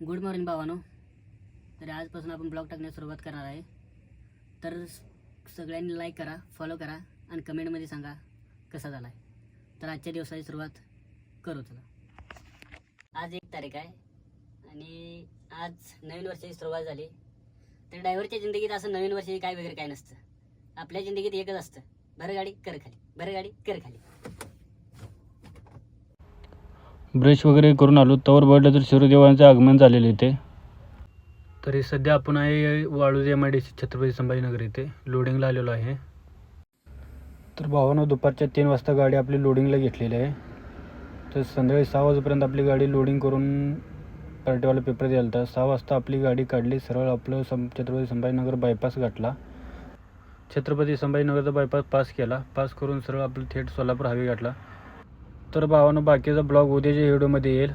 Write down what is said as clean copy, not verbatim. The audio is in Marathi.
Good morning भावानो. तर आजपासून आपण ब्लॉग टाकण्यास सुरुवात करणार आहे. तर सगळ्यांनी लाईक करा, फॉलो करा आणि कमेंटमध्ये सांगा कसा झाला आहे. तर आजच्या दिवसाची सुरुवात करू. चला, आज 1 तारीख आहे आणि आज नवीन वर्षाची सुरुवात झाली. तर ड्रायव्हरच्या जिंदगीत असं नवीन वर्षाची काय वगैरे काय नसतं. आपल्या जिंदगीत एकच असतं, भर गाडी कर खाली, भर गाडी कर खाली. ब्रश वगैरे करून आलो तवर बघितलं तर सूर्यदेवांचं आगमन झालेलं इथे. तरी सध्या आपण आहे वाळूज MIDC छत्रपती संभाजीनगर इथे लोडिंगला आलेलो आहे. तर भावानं दुपारच्या 3 वाजता गाडी आपली लोडिंगला घेतलेली आहे. तर संध्याकाळी 6 वाजेपर्यंत आपली गाडी लोडिंग करून पार्टीवाला पेपर द्यायला होता. 6 वाजता आपली गाडी काढली, सरळ आपलं छत्रपती संभाजीनगर बायपास गाठला. छत्रपती संभाजीनगरचा बायपास पास केला. पास करून सरळ आपलं थेट सोलापूर हायवे गाठला. तर भावानं बाकीचा ब्लॉग उद्याच्या व्हिडिओमध्ये येईल.